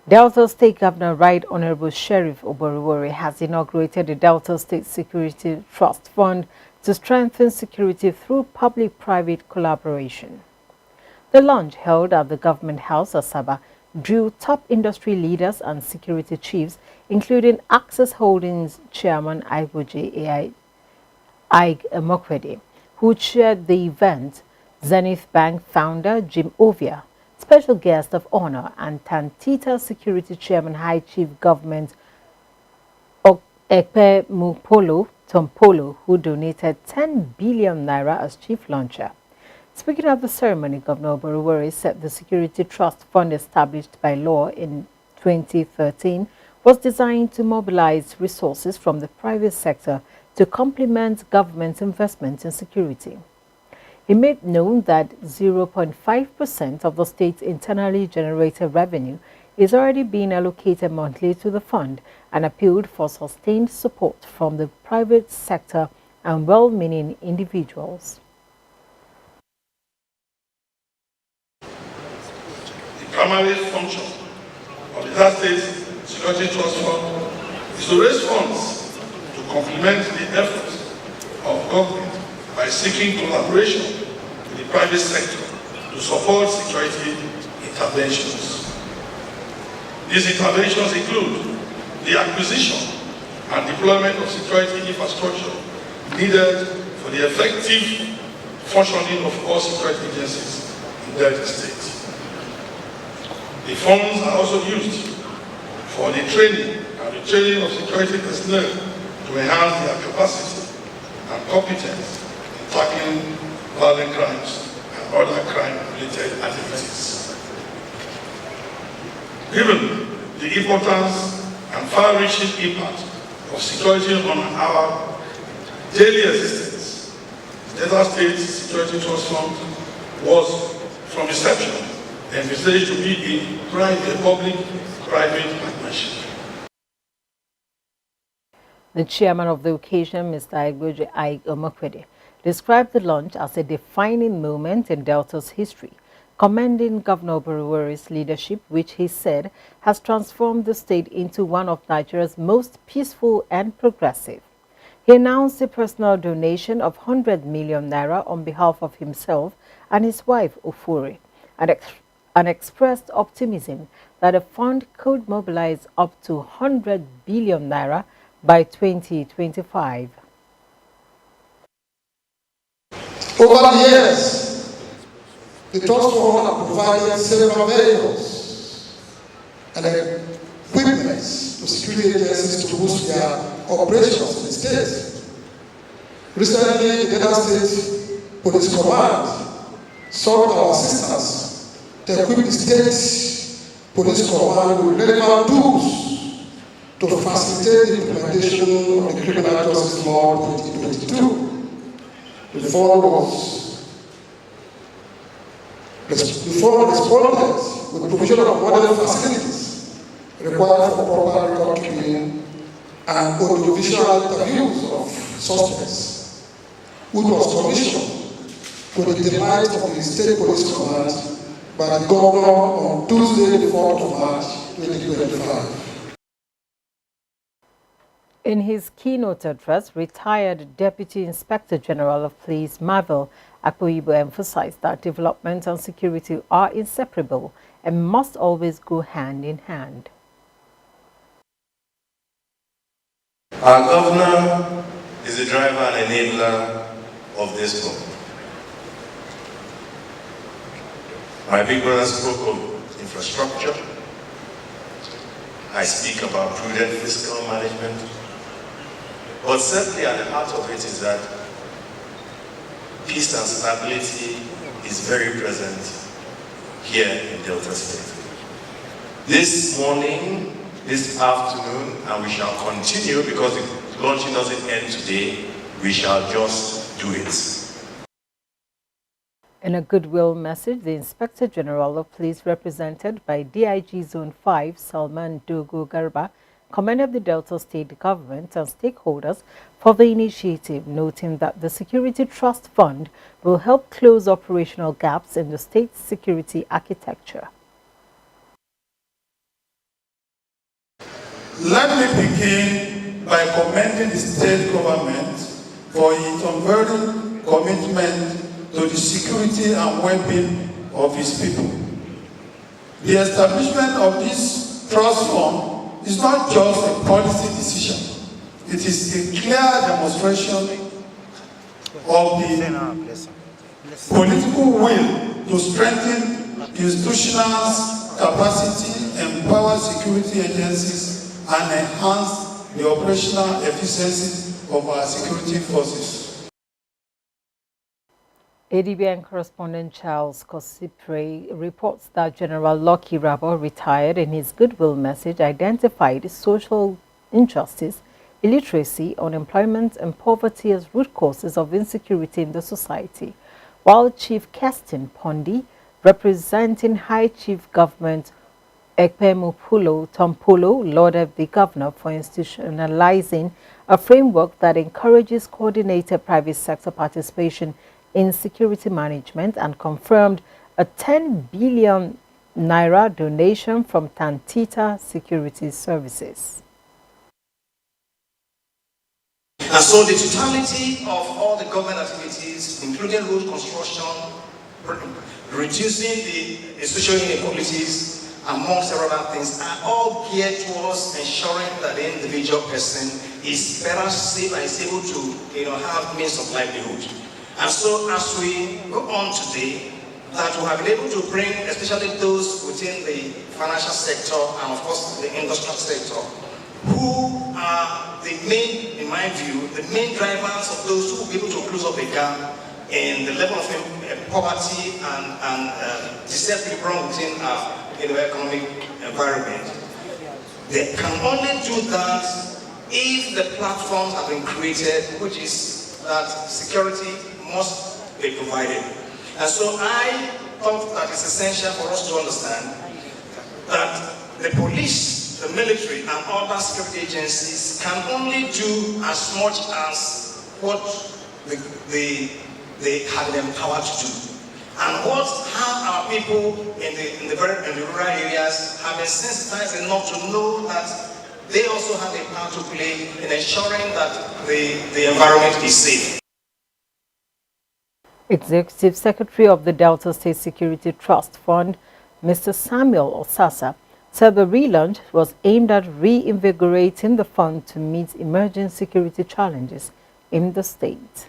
Delta State Governor Right Honorable Sheriff Oborevwori has inaugurated the Delta State Security Trust Fund to strengthen security through public-private collaboration. The launch, held at the Government House, Asaba, drew top industry leaders and security chiefs, including Access Holdings Chairman Oborevwori Inaugurates, who chaired the event, Zenith Bank founder Jim Ovia, special guest of honor, and Tantita Security Chairman High Chief Government Ekpe Mupolo Tompolo, who donated 10 billion naira as chief launcher. Speaking at the ceremony, Governor Oborevwori said the Security Trust Fund, established by law in 2013, was designed to mobilize resources from the private sector to complement government investment in security. He made known that 0.5% of the state's internally generated revenue is already being allocated monthly to the fund, and appealed for sustained support from the private sector and well-meaning individuals. The primary function of the Delta State Security Trust Fund is to raise funds to complement the efforts of government by seeking collaboration with the private sector to support security interventions. These interventions include the acquisition and deployment of security infrastructure needed for the effective functioning of all security agencies in Delta State. The funds are also used for the training and retraining of security personnel to enhance their capacity and competence in tackling violent crimes and other crime-related activities. Given the importance and far-reaching impact of security on our daily existence, the Delta State Security Trust Fund was, from inception, envisaged to be a public-private partnership. The chairman of the occasion, Mr. Oborevwori Inaugurates, described the launch as a defining moment in Delta's history, commending Governor Oborevwori's leadership, which he said has transformed the state into one of Nigeria's most peaceful and progressive. He announced a personal donation of 100 million naira on behalf of himself and his wife, Ofuri, and expressed optimism that the fund could mobilize up to 100 billion naira by 2025. Over the years, the Trust Fund has provided several vehicles and equipment to security agencies to boost their operations in the state. Recently, the Delta State Police Command sought our assistance to equip the state police command with relevant tools to facilitate the implementation of the Criminal Justice Law 2022. The fund responded with provision of modern facilities required for proper record keeping and audiovisual interviews of suspects, which was commissioned to the delight of the State Police Command by the Governor on Tuesday, the 4th of March, 2025. In his keynote address, retired Deputy Inspector General of Police Marvel Akpoyibo emphasized that development and security are inseparable and must always go hand in hand. Our governor is the driver and enabler of this book. My big brother spoke of infrastructure. I speak about prudent fiscal management. But certainly at the heart of it is that peace and stability is very present here in Delta State. This morning, this afternoon, and we shall continue because the launching doesn't end today, we shall just do it. In a goodwill message, the Inspector General of Police, represented by DIG Zone 5, Salman Dogo Garba, commended the Delta State government and stakeholders for the initiative, noting that the Security Trust Fund will help close operational gaps in the state's security architecture. Let me begin by commending the state government for its unwavering commitment to the security and well-being of its people. The establishment of this trust fund is not just a policy decision. It is a clear demonstration of the political will to strengthen institutional capacity, empower security agencies, and enhance the operational efficiency of our security forces. ADBN correspondent Charles Kosipre reports that General Lucky Rabo, retired, in his goodwill message identified social injustice, illiteracy, unemployment, and poverty as root causes of insecurity in the society, while Chief Kestin Pondi, representing High Chief Government Ekpemupulo Tompolo, lauded the governor for institutionalizing a framework that encourages coordinated private sector participation in security management and confirmed a 10 billion naira donation from Tantita Security Services. And so the totality of all the government activities, including road construction, reducing the social inequalities, among several other things, are all geared towards ensuring that the individual person is better safe and is able to have means of livelihood. And so as we go on today, that we have been able to bring, especially those within the financial sector and of course the industrial sector, who are the main, in my view, the main drivers of those who will be able to close up the gap in the level of poverty and disequilibrium within our economic environment. They can only do that if the platforms have been created, which is that security must be provided. And so I thought that it's essential for us to understand that the police, the military, and other security agencies can only do as much as what they have the empowered to do. And how our people in the rural areas have been sensitized enough to know that they also have a part to play in ensuring that the environment is safe. Executive Secretary of the Delta State Security Trust Fund, Mr. Samuel Osasa, said the relaunch was aimed at reinvigorating the fund to meet emerging security challenges in the state.